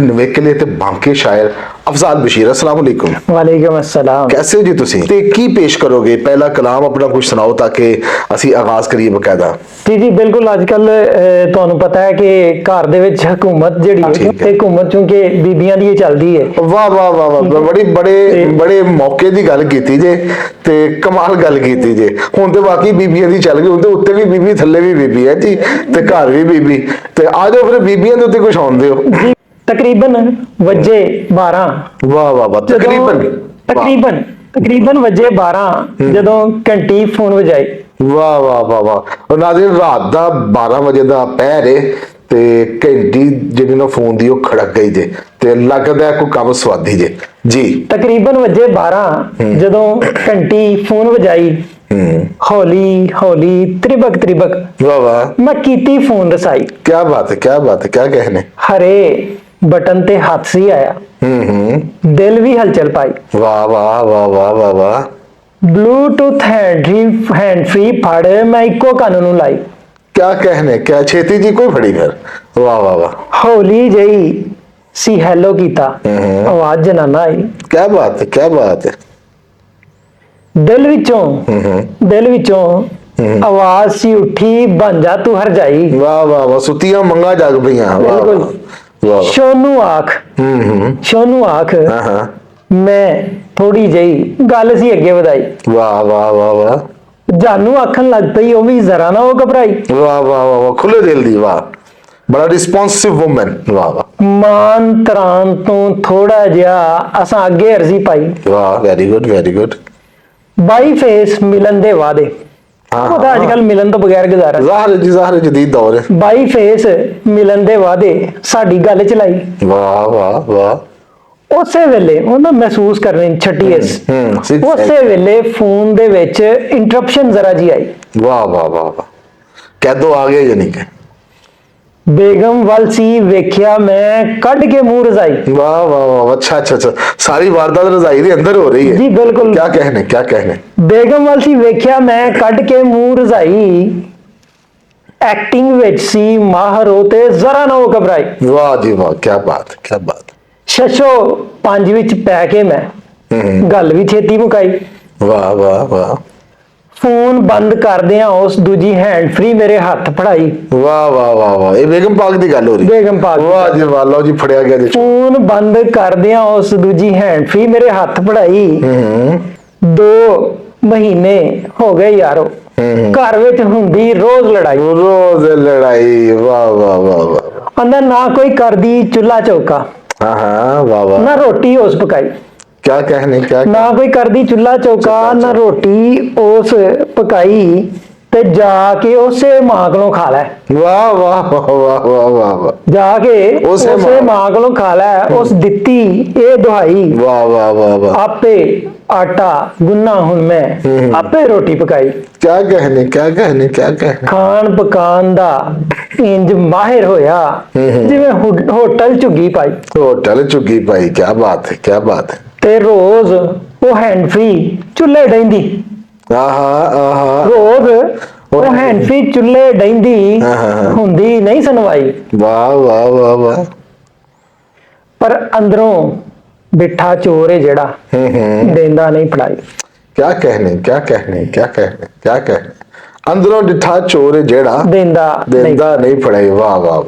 नवेकले ते बांके शायर अफजाल बशीर, अस्सलाम वालेकुम। वालेकुम अस्सलाम। कैसे हो जी तुसी ते की पेश करोगे? पहला कलाम अपना कुछ सुनाओ ताकि ਅਸੀਂ आगाज करिए बकायदा। जी बिल्कुल, अजकल ਤੁਹਾਨੂੰ पता है कि घर ਦੇ ਵਿੱਚ ਹਕੂਮਤ ਜਿਹੜੀ ਹੈ ठीक है। ਤੇ ਹਕੂਮਤ ਚੁੰਕੇ ਬੀਬੀਆਂ ਦੀ ਚੱਲਦੀ ਹੈ। वाह वाह वाह वाह, बड़ी बड़े बड़े मौके की गल कीती जे ते कमाल गल कीती जे। हुण ते बाकी बीबियां दी चल गई, हुण ते उत्ते भी बीबी थल्ले भी बीबी है जी, ते घर भी बीबी। ते आ जाओ फिर बीबियां दे उत्ते कुछ आउंदे हो जी तकरीबन वजे 12। वाह वाह वाह, तकरीबन तकरीबन तकरीबन वजे 12 ਜਦੋਂ ਘੰਟੀ ਫੋਨ ਵਜਾਈ। वाह वाह वाह वाह। और नाज़रीन, रात दा 12 ਵਜੇ ਦਾ ਪਹਿਰ ਹੈ ਤੇ ਘੰਟੀ ਜਿਹੜੀ ਨਾ ਫੋਨ ਦੀ ਉਹ ਖੜਕ ਗਈ ਜੇ ਤੇ ਲੱਗਦਾ ਕੋਈ ਕੰਮ ਸਵਾਦੀ ਜੇ ਜੀ। ਤਕਰੀਬਨ ਵਜੇ 12 ਜਦੋਂ ਘੰਟੀ ਫੋਨ ਵਜਾਈ, ਹੌਲੀ ਹੌਲੀ ਤ੍ਰਿਬਕ ਤ੍ਰਿਬਕ वाह वाह, ਮੈਂ ਕੀਤੀ ਫੋਨ ਰਸਾਈ। क्या बात है, क्या बात है, क्या कहने। ਹਰੇ बटन ते हाथ से आया, दिल भी हलचल पाई। वाह वाह वाह वाह वाह वाह। ब्लूटूथ हैंड फ्री फड़ मैं इको कान नूं लाई। क्या कहने, क्या छेती जी कोई फड़ी फिर। वाह वाह वाह, हौली जही सी हेलो कीता, आवाज जनाना आई। क्या बात है, क्या बात है। दिल विचों आवाज सी उठी, बन जा तू हर जाई। वाह वाह वाह, सुतियां मंगा जाग पईयां। वाह बिल्कुल। वाह। शोनू आख, शोनू आख, हाँ, मैं थोड़ी जही गल सी अगे वधाई। वाह वाह वाह वाह जानू आखन लग पई, ओ भी जरा ना हो घबराई। वाह वाह वाह वाह, खुले दिल दी। वाह, बड़ा रिस्पॉन्सिव वुमन। वाह वाह मान तरान तो थोड़ा जिहा असां अगे अर्जी पाई। वाह, वेरी गुड वेरी गुड। बाई फेस मिलन दे वादे, हाँ, ਉਹਦਾ ਅੱਜ ਕੱਲ ਮਿਲਣ ਤੋਂ ਬਗੈਰ ਗੁਜ਼ਾਰਾ। ਜ਼ਾਹਰ ਜੀ, ਜ਼ਾਹਰ ਜਦੀਦ ਦੌਰ ਹੈ। ਬਾਈ ਫੇਸ ਮਿਲਣ ਦੇ ਵਾਦੇ ਸਾਡੀ ਗੱਲ ਚਲਾਈ। ਵਾਹ ਵਾਹ ਵਾਹ। ਉਸੇ ਵੇਲੇ ਉਹਨਾਂ ਮਹਿਸੂਸ ਕਰਨੀ ਛੱਟੀ ਇਸ ਉਸੇ ਵੇਲੇ ਫੋਨ ਦੇ ਵਿੱਚ ਇੰਟਰਪਸ਼ਨ ਜ਼ਰਾ ਜੀ ਆਈ। ਵਾਹ ਵਾਹ ਵਾਹ ਵਾਹ, ਕਦੋਂ ਆ ਗਏ ਯਾਨੀ ਕਿ। बेगम वल सी वेख्या मैं कढ़ के मुंह रजाई। वाह वाह वाह, अच्छा अच्छा अच्छा, सारी वारदात रजाई दे अंदर हो रही है जी बिल्कुल। क्या कहने, क्या कहने। बेगम वल सी वेख्या मैं कढ़ के मुंह रजाई, एक्टिंग विच सी माहर होते जरा ना हो घबराई। वाह जी वाह, क्या बात, क्या बात। शशो 5 विच पै के मैं गल भी छेती मुकाई। वाह वाह वाह। फोन बंद करदियां उस दूजी हैंड फ्री मेरे हथ फड़ाई। वाह वाह वाह वाह, ये बेगम पाक दी गल हो रही। बेगम पाक दी वाह जी वाह, लो जी फड़िया गया जी। फोन बंद करदियां उस दूजी हैंड फ्री मेरे हथ फड़ाई। 2 महीने हो गए यारो, घर विच हुंदी रोज लड़ाई। रोज लड़ाई। वाह वाह वाह वाह। अंदर ना कोई करदी चूल्हा चौका, हाँ हाँ, वाह वाह। ना रोटी उस पकाई। क्या कहने, क्या ना कोई करदी चूल्हा चौका, ना रोटी उस पकाई, ते जाके उसे मां कोलों खा लै। वाह वाह वाह वाह वाह वाह वाह। जाके उसे मां कोलों खा लै, उस दित्ती ए दुहाई। वाह वाह वाह वाह। आपे आटा गुन्ना हुन मैं, आपे रोटी पकाई। क्या कहने, क्या कहने, क्या कहने। खान पकान दा इंज माहिर होया जिवें होटल झुग्गी पाई। होटल झुग्गी पाई, क्या बात है, क्या बात है। ते रोज वो हैंड फ्री चुल्हे डैंदी। आहा आहा। रोज वो हैंड फ्री चुल्हे डैंदी, हुंदी नहीं सुनवाई। वाह वाह वाह वाह। पर अंदरों बिठा चोर है जेड़ा देंदा नहीं पढ़ाई। क्या कहने, क्या कहने, क्या कहने, क्या कहने। अंदरों डिठा चोर जेड़ा देंदा देंदा नहीं पड़ाई। वाह वाह